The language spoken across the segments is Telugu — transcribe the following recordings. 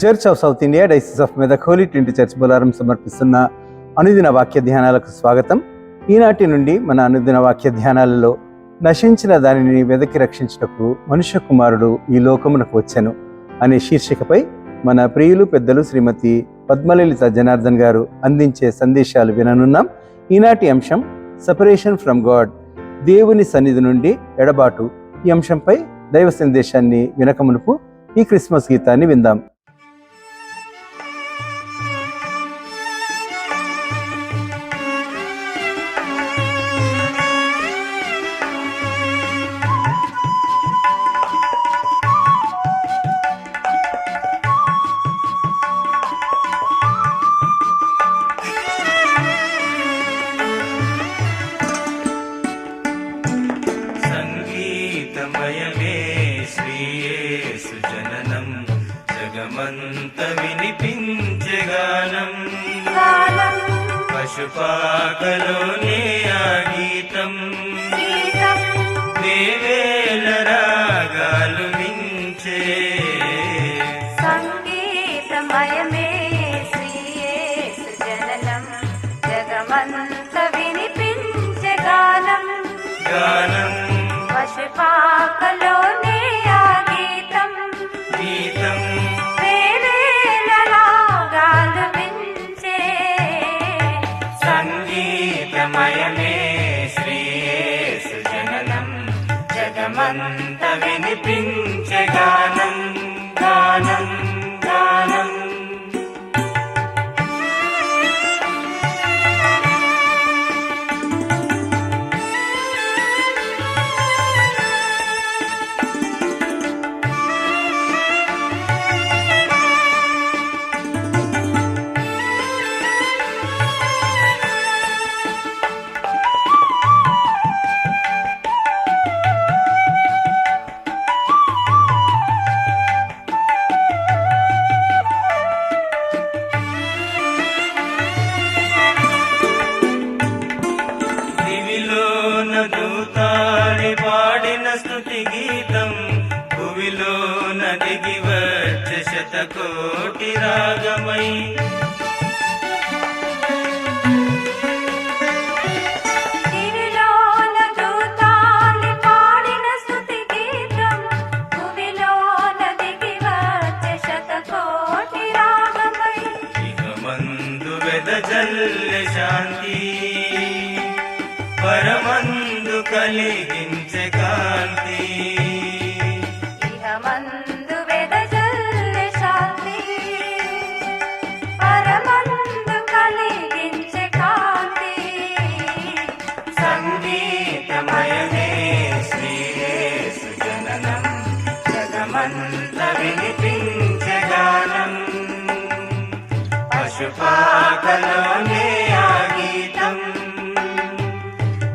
Church of south India diocese of Medak holy trinity church Bolarum సమర్పిస్తున్న అనుదిన వాక్య ధ్యానాలకు స్వాగతం. ఈనాటి నుండి మన అనుదిన వాక్య ధ్యానాలలో నశించిన దానిని వెదకి రక్షించుటకు మనుష్య కుమారుడు ఈ లోకమునకు వచ్చెను అనే శీర్షికపై మన ప్రియులు పెద్దలు శ్రీమతి పద్మలలిత జనార్దన్ గారు అందించే సందేశాలు విననున్నాం. ఈనాటి అంశం సెపరేషన్ ఫ్రమ్ గాడ్, దేవుని సన్నిధి నుండి ఎడబాటు. ఈ అంశంపై దైవ సందేశాన్ని వినకమునుపు ఈ క్రిస్మస్ గీతాన్ని విందాం. జగమంత వినిపించే గానం, పశుపాకలోనే ఆ గీతం, వేవేల రాగాలు మించే సంగీతమయమే శ్రీయేసు జననం, జగమంత వినిపించే గానం, గానం పశుపాకలోనే ఆ గీతం, గీతం వేవేల రాగాలు మించే సంగీతమయమే శ్రీయేసు జననం, జగమంత వినిపించే గానం, గానం గానం. దూతాడి పాడిన స్తుతి గీతం, భువిలోన దిగి వచ్చే శతకోటి రాగమై, దివిలోన దూతాలి పాడిన స్తుతి గీతం, భువిలోన దిగి వచ్చే శతకోటి రాగమై, ఇహమందు వెదజల్లె శాంతి, పరమందు కలిగించే కాంతి, ఇహమందు వెదజల్లె శాంతి, పరమందు కలిగించే కాంతి, సంగీతమయమే శ్రీయేసు జననం, జగమంత వినిపించే గానం, పశుపాకలోనే ఆ గీతం,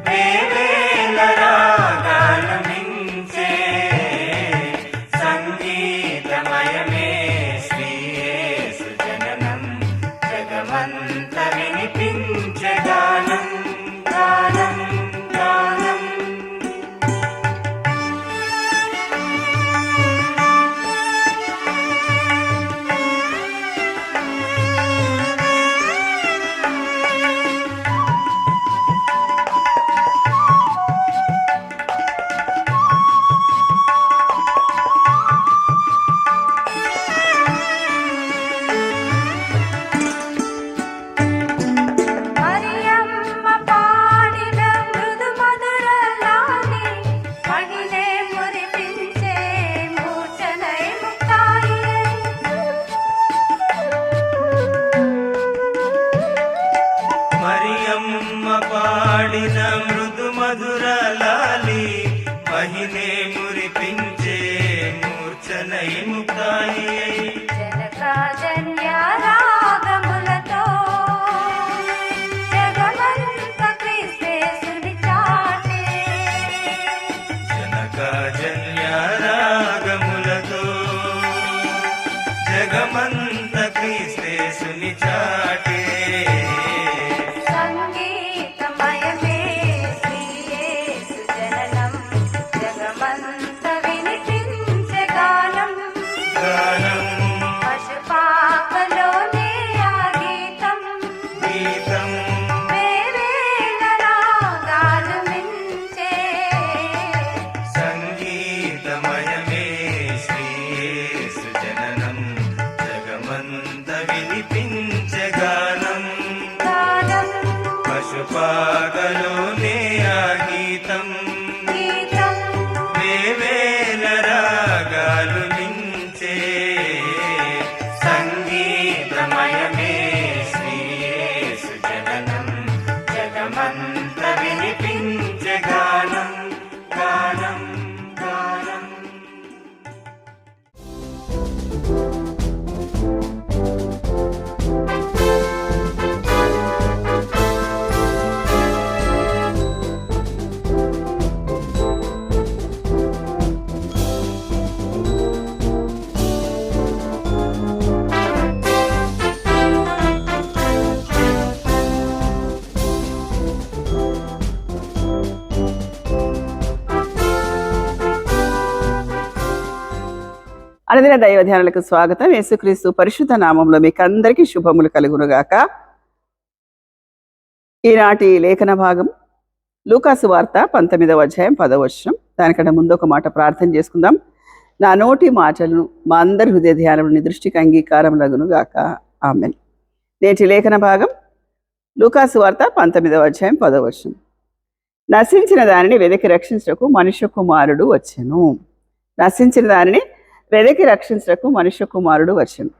వేవేల రాగాలు మించే సంగీతమయమే శ్రీయేసు జననం, జగమంత వినిపించే గానం, గానం గానం. అనుదిన దైవ ధ్యానాలకు స్వాగతం. యేసుక్రీస్తు పరిశుద్ధ నామంలో మీకు అందరికీ శుభములు కలుగునుగాక. ఈనాటి లేఖన భాగం లూకాసు వార్త 19వ అధ్యాయం 10వ వచనం. దానికంటే ముందు ఒక మాట ప్రార్థన చేసుకుందాం. నా నోటి మాటలను మా అందరి హృదయ ధ్యానముని దృష్టికి అంగీకారం లగునుగాక. ఆమేన్. నేటి లేఖన భాగం లూకాసు వార్త 19వ అధ్యాయం 10వ వచనం. నశించిన దానిని వెదకి రక్షించటకు మనుష్య కుమారుడు వచ్చెను. నశించిన దానిని వెదకి రక్షించటకు మనుష్య కుమారుడు వచ్చెను.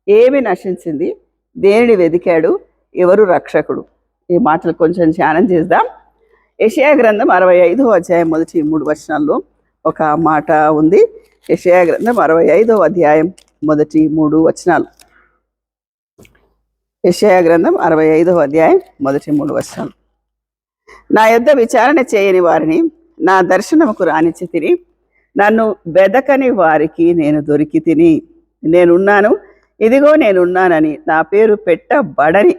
ఏమి నశించింది? దేనిని వెదికాడు? ఎవరు రక్షకుడు? ఈ మాటలు కొంచెం ధ్యానం చేద్దాం. యెషయా గ్రంథం 65వ అధ్యాయం మొదటి 3 వచనాల్లో ఒక మాట ఉంది. యెషయా గ్రంథం 65వ అధ్యాయం మొదటి 3 వచనాలు. యెషయా గ్రంథం 65వ అధ్యాయం మొదటి 3 వచనాలు. నా యొద్ద విచారణ చేయని వారిని నా దర్శనముకు రానిచ్చి తిని, నన్ను వెదకని వారికి నేను దొరికి తిని, నేనున్నాను, ఇదిగో నేనున్నానని నా పేరు పెట్టబడని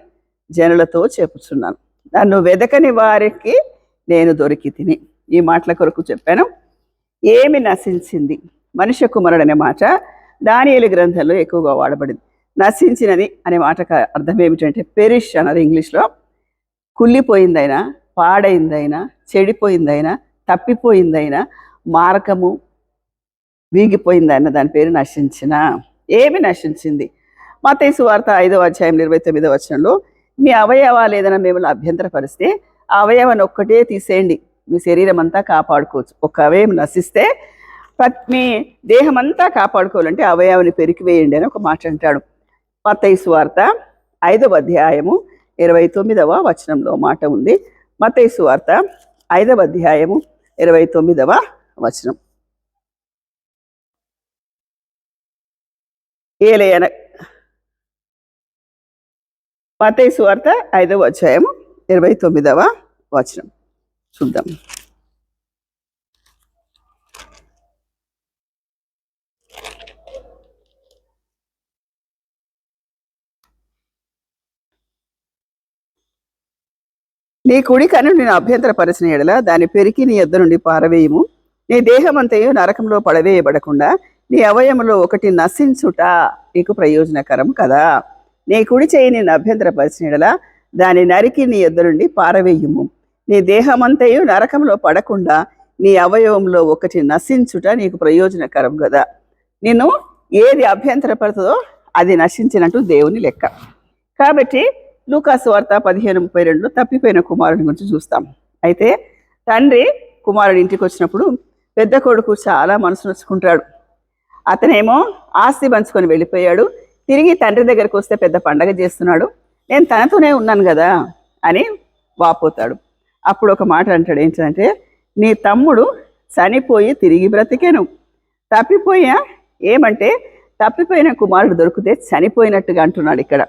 జనులతో చెప్పుచున్నాను. నన్ను వెదకని వారికి నేను దొరికి తిని. ఈ మాటల కొరకు చెప్పాను. ఏమి నశించింది? మనుష్య కుమారుడు అనే మాట దానియేలు గ్రంథంలో ఎక్కువగా వాడబడింది. నశించినది అనే మాటకు అర్థం ఏమిటంటే పెరిష్ అన్నారు ఇంగ్లీష్లో. కుళ్ళిపోయిందైనా, పాడైందైనా, చెడిపోయిందైనా, తప్పిపోయిందైనా, మార్గము వీగిపోయిందన్న దాని పేరు నశించిన. ఏమి నశించింది? మత్తయి సువార్త 5వ అధ్యాయం 29వ వచనంలో, మీ అవయవాలు ఏదైనా మిమ్మల్ని అభ్యంతరపరిస్తే ఆ అవయవాన్ని ఒక్కటే తీసేయండి, మీ శరీరం అంతా కాపాడుకోవచ్చు. ఒక అవయవం నశిస్తే మీ దేహం అంతా కాపాడుకోవాలంటే అవయవాన్ని పెరికివేయండి అని ఒక మాట అంటాడు. మత్తయి సువార్త 5వ అధ్యాయము 29వ వచనంలో మాట ఉంది. మత్తయి సువార్త 5వ అధ్యాయము 29వ వచనం. ఏలయన మత్తయి సువార్త 5వ అధ్యాయము 29వ వచనం చూద్దాం. నీ కుడి కన్ను నేను అభ్యంతరపరిచిన ఎడల దాని పెరికి నీ యొద్ద నుండి పారవేయము. నీ దేహమంతయు నరకంలో పడవేయబడకుండా నీ అవయములో ఒకటి నశించుట నీకు ప్రయోజనకరం కదా. నీ కుడి చేయి నేను అభ్యంతరపరిచిన ఎడల దాని నరికి నీ యొద్ద నుండి పారవేయము. నీ దేహమంతయు నరకంలో పడకుండా నీ అవయవంలో ఒకటి నశించుట నీకు ప్రయోజనకరం కదా. నిన్ను ఏది అభ్యంతరపడుతుందో అది నశించినట్టు దేవుని లెక్క. కాబట్టి లూకాసు వార్త 15:32 తప్పిపోయిన కుమారుని గురించి చూస్తాం. అయితే తండ్రి కుమారుడు ఇంటికి వచ్చినప్పుడు పెద్ద కొడుకు చాలా మనసు నొచ్చుకుంటాడు. అతనేమో ఆస్తి పంచుకొని వెళ్ళిపోయాడు. తిరిగి తండ్రి దగ్గరకు వస్తే పెద్ద పండగ చేస్తున్నాడు, నేను తనతోనే ఉన్నాను కదా అని వాపోతాడు. అప్పుడు ఒక మాట అంటాడు. ఏంటంటే, నీ తమ్ముడు చనిపోయి తిరిగి బ్రతికాను. తప్పిపోయిన కుమారుడు దొరికితే చనిపోయినట్టుగా అంటున్నాడు ఇక్కడ.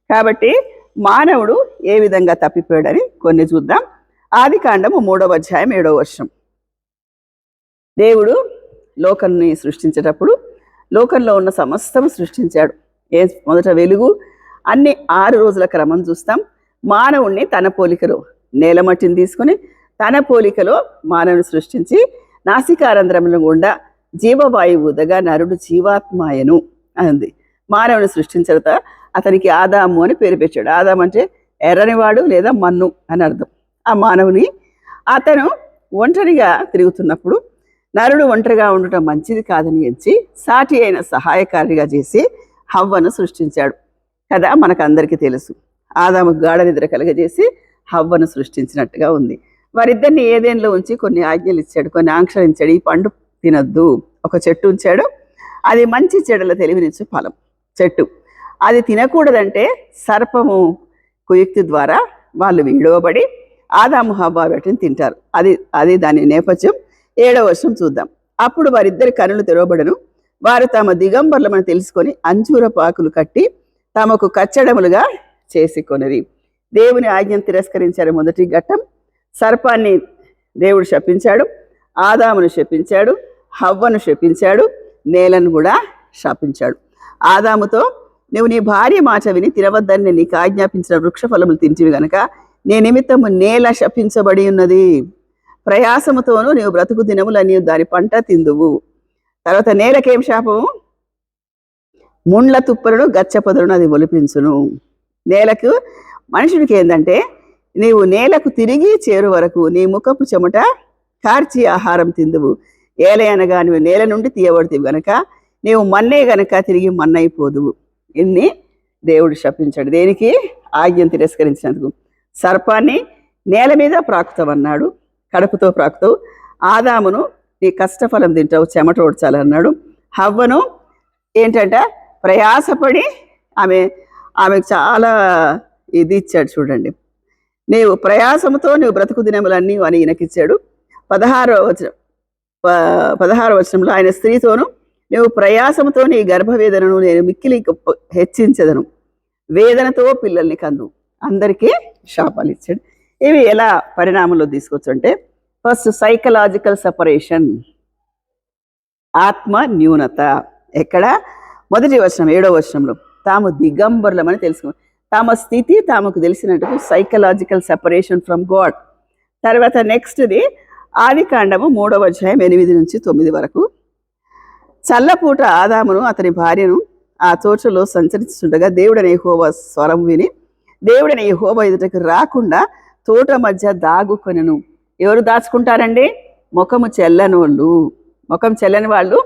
కాబట్టి మానవుడు ఏ విధంగా తప్పిపోయాడని కొన్ని చూద్దాం. ఆదికాండము 3వ అధ్యాయం 7వ వచనం. దేవుడు లోకాన్ని సృష్టించేటప్పుడు లోకంలో ఉన్న సమస్తము సృష్టించాడు. మొదట వెలుగు, అన్ని 6 రోజుల క్రమం చూస్తాం. మానవుణ్ణి తన పోలికలో, నేలమట్టిని తీసుకొని తన పోలికలో మానవుని సృష్టించి నాసికారంధ్రముల గుండా జీవవాయువు ఊదగా నరుడు జీవాత్మాయను అంది. మానవుని సృష్టించిన అతనికి ఆదాము అని పేరు పెట్టాడు. ఆదాము అంటే ఎర్రనివాడు లేదా మన్ను అని అర్థం. ఆ మానవుని అతను ఒంటరిగా తిరుగుతున్నప్పుడు నరుడు ఒంటరిగా ఉండటం మంచిది కాదని ఎంచి సాటి అయిన సహాయకారిగా చేసి హవ్వను సృష్టించాడు కదా. మనకు అందరికీ తెలుసు. ఆదాము గాఢ నిద్ర కలగజేసి హవ్వను సృష్టించినట్టుగా ఉంది. వారిద్దరిని ఏదేన్లో ఉంచి కొన్ని ఆజ్ఞలు ఇచ్చాడు, కొన్ని ఆంక్షలు ఇచ్చాడు. ఈ పండు తినొద్దు. ఒక చెట్టు ఉంచాడు, అది మంచి చెడుల తెలివినిచ్చు ఫలం చెట్టు. అది తినకూడదంటే సర్పము కుయుక్తి ద్వారా వాళ్ళు విడవబడి ఆదాము హవ్వ వీటిని తింటారు. అది దాని నేపథ్యం. 7వ వచనం చూద్దాం. అప్పుడు వారిద్దరి కనులు తెరవబడను, వారు తమ దిగంబర్లమని తెలుసుకొని అంజూర పాకులు కట్టి తమకు కచ్చడములుగా చేసుకొనిరి. దేవుని ఆజ్ఞను తిరస్కరించారు. మొదటి ఘట్టం. సర్పాన్ని దేవుడు శపించాడు, ఆదామును శపించాడు, హవ్వను శపించాడు, నేలను కూడా శపించాడు. ఆదాముతో, నువ్వు నీ భార్య మాట విని తినవద్దని నేను నీకు ఆజ్ఞాపించిన వృక్ష ఫలములు తింటివి గనక నీ నిమిత్తము నేల శపించబడి ఉన్నది. ప్రయాసముతోనూ నీవు బ్రతుకు దినములని దాని పంట తిందువు. తర్వాత నేలకేం శాపము? ముండ్ల తుప్పలను గచ్చపొదలను అది ఒలిపించును. నేలకు మనుషుడికి ఏంటంటే, నీవు నేలకు తిరిగి చేరు వరకు నీ ముఖపు చెమట కార్చి ఆహారం తిందువు. ఏలయనగా నువ్వు నేల నుండి తీయబడుతుంది గనక నీవు మన్నే గనక తిరిగి మన్నైపోదువు. ఇన్ని దేవుడు శపించాడు. దేనికి? ఆజ్ఞను తిరస్కరించినందుకు. సర్పాన్ని నేల మీద ప్రాకుతావన్నాడు, కడుపుతో ప్రాకుతావు. ఆదామును నీ కష్టఫలం తింటావు, చెమట ఓడ్చాలన్నాడు. హవ్వను ఏంటంట, ప్రయాసపడి ఆమెకు చాలా ఇది ఇచ్చాడు. చూడండి, నీవు ప్రయాసముతో నీవు బ్రతుకు దినములన్నీ అని ఈయనకిచ్చాడు. 16వ వచనంలో ఆయన స్త్రీతోను, నీవు ప్రయాసముతో నీ గర్భవేదనను నేను మిక్కిలి హెచ్చించదను, వేదనతో పిల్లల్ని కందు. అందరికీ శాపాలు ఇచ్చాడు. ఇవి ఎలా పరిణామంలో తీసుకొచ్చు అంటే, ఫస్ట్ సైకలాజికల్ సెపరేషన్, ఆత్మ న్యూనత. ఎక్కడ? మొదటి వచనం 7వ వచనంలో తాము దిగంబరులమని తెలుసుకో, తమ స్థితి తాముకు తెలిసినట్టు సైకలాజికల్ సెపరేషన్ ఫ్రమ్ గాడ్. తర్వాత నెక్స్ట్ది ఆదికాండము 3వ అధ్యాయం 8 నుంచి 9 వరకు. చల్లపూట ఆదామును అతని భార్యను ఆ తోటలో సంచరిస్తుండగా దేవుడైన యెహోవా స్వరం విని దేవుడైన యెహోవా ఎదుటకు రాకుండా తోట మధ్య దాగుకొనెను. ఎవరు దాచుకుంటారండి? ముఖము చెల్లని వాళ్ళు. ముఖం చెల్లని వాళ్ళు,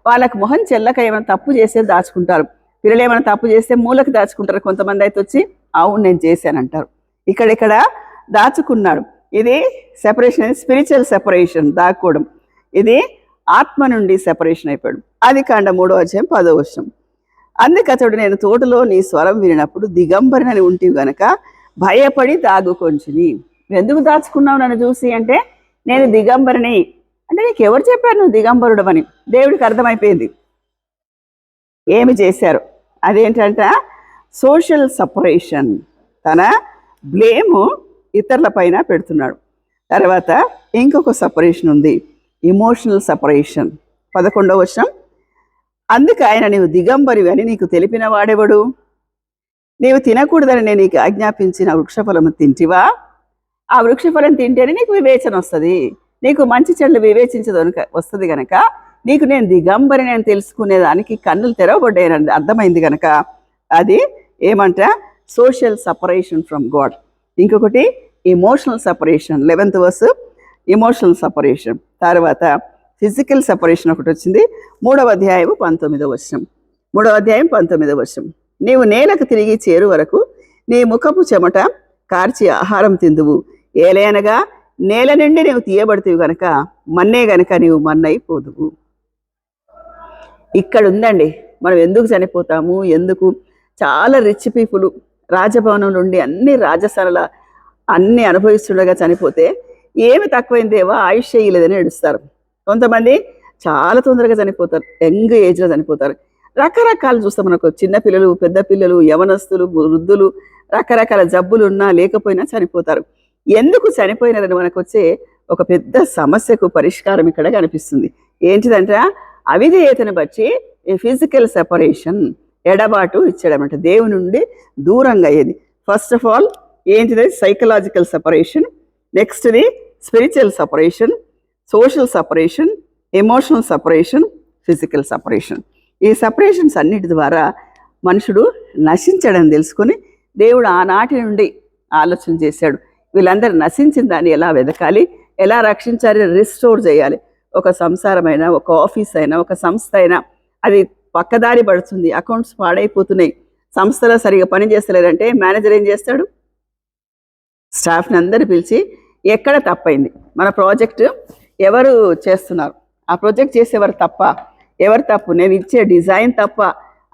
వాళ్ళకు మొహం చెల్లక ఏమైనా తప్పు చేస్తే దాచుకుంటారు. పిల్లలు ఏమైనా తప్పు చేస్తే మూలకు దాచుకుంటారు. కొంతమంది అయితే వచ్చి అవును నేను చేశానంటారు. ఇక్కడ దాచుకున్నాడు. ఇది సెపరేషన్, స్పిరిచువల్ సెపరేషన్, దాక్కోవడం. ఇది ఆత్మ నుండి సెపరేషన్ అయిపోయాడు. ఆదికాండం 3వ అధ్యాయం 10వ వచనం. అందుకతడు నేను తోటలో నీ స్వరం వినినప్పుడు దిగంబరినని ఉంటివి గనక భయపడి దాగుకొంచిని. ఎందుకు దాచుకున్నావు నన్ను చూసి అంటే, నేను దిగంబరిని అంటే నీకు ఎవరు చెప్పారు నువ్వు దిగంబరుడు అని? దేవుడికి అర్థమైపోయింది ఏమి చేశారు. అదేంటంట, సోషల్ సపరేషన్. తన బ్లేము ఇతరుల పైన పెడుతున్నాడు. తర్వాత ఇంకొక సపరేషన్ ఉంది, ఇమోషనల్ సపరేషన్. 11వ వచనం, అందుకు ఆయన నీవు దిగంబరివి అని నీకు తెలిపిన వాడెవడు? నీవు తినకూడదని నేను నీకు ఆజ్ఞాపించిన వృక్షఫలము తింటివా? ఆ వృక్షఫలం తింటేనే నీకు వివేచన వస్తుంది, నీకు మంచి చెడులు వివేచించదు వస్తుంది గనక నీకు నేను దిగంబరిని అని తెలుసుకునేదానికి కన్నులు తెరవబడ్డాయని అర్థమైంది కనుక అది ఏమంట, సోషల్ సపరేషన్ ఫ్రమ్ గాడ్. ఇంకొకటి emotional separation, 11th verse emotional separation. తర్వాత ఫిజికల్ సపరేషన్ ఒకటి వచ్చింది, 3వ అధ్యాయం 19వ వచనం. 3వ అధ్యాయం 19వ వచనం, నీవు నేలకు తిరిగి చేరు వరకు నీ ముఖపు చెమట కార్చి ఆహారం తిందువు. ఏలయనగా నేల నుండి నీవు తీయబడితివి గనక మన్నే గనక నీవు మన్నైపోదువు. ఇక్కడ ఉందండి మనం ఎందుకు చనిపోతాము, ఎందుకు. చాలా రిచ్ పీపుల్ రాజభవనం నుండి అన్ని రాజసనల అన్ని అనుభవిస్తుండగా చనిపోతే ఏమి తక్కువైందేవా ఆయుష్ ఇయ్యలేదని ఏడుస్తారు. కొంతమంది చాలా తొందరగా చనిపోతారు, యంగ్ ఏజ్లో చనిపోతారు. రకరకాలు చూస్తాం మనకు, చిన్నపిల్లలు, పెద్ద పిల్లలు, యవనస్తులు, వృద్ధులు, రకరకాల జబ్బులు ఉన్నా లేకపోయినా చనిపోతారు. ఎందుకు చనిపోయినారని మనకు వచ్చే ఒక పెద్ద సమస్యకు పరిష్కారం ఇక్కడ కనిపిస్తుంది. ఏంటిదంటే అవిధేయతను బట్టి ఫిజికల్ సెపరేషన్, ఎడబాటు ఇచ్చడమంట, దేవుని నుండి దూరంగా అయ్యేది. ఫస్ట్ ఆఫ్ ఆల్ ఏంటిది? Psychological separation. నెక్స్ట్ది spiritual separation, social separation, emotional separation, physical separation. ఈ సెపరేషన్స్ అన్నిటి ద్వారా మనుషుడు నశించడం తెలుసుకొని దేవుడు ఆనాటి నుండి ఆలోచన చేశాడు, వీళ్ళందరూ నశించిన దాన్ని ఎలా వెతకాలి, ఎలా రక్షించాలి, రిస్టోర్ చేయాలి. ఒక సంసారమైనా, ఒక ఆఫీస్ అయినా, ఒక సంస్థ అయినా అది పక్కదారి పడుతుంది, అకౌంట్స్ పాడైపోతున్నాయి, సంస్థలో సరిగా పని చేస్తలేరంటే మేనేజర్ ఏం చేస్తాడు? స్టాఫ్ని అందరూ పిలిచి ఎక్కడ తప్పైంది, మన ప్రాజెక్ట్ ఎవరు చేస్తున్నారు, ఆ ప్రాజెక్ట్ చేసేవారు తప్ప, ఎవరు తప్పు, నేను ఇచ్చే డిజైన్ తప్ప,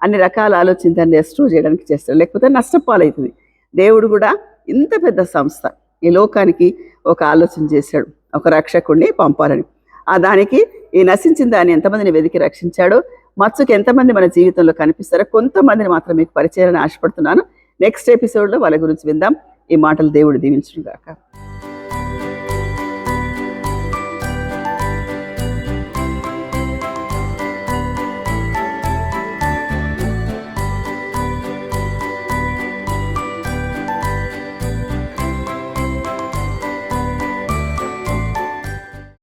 అన్ని రకాల ఆలోచన దాన్ని రెస్టోర్ చేయడానికి చేస్తాడు, లేకపోతే నష్టపాలవుతుంది. దేవుడు కూడా ఇంత పెద్ద సంస్థ ఈ లోకానికి ఒక ఆలోచన చేశాడు, ఒక రక్షకుడిని పంపాలని. ఆ దానికి ఈ నశించిన దాన్ని ఎంతమందిని వెతికి రక్షించాడో, మచ్చుకు ఎంతమంది మన జీవితంలో కనిపిస్తారో కొంతమందిని మాత్రం మీకు పరిచయాలని ఆశపడుతున్నాను. నెక్స్ట్ ఎపిసోడ్లో వాళ్ళ గురించి విందాం. ఈ మాటలు దేవుడు దీవించును గాక.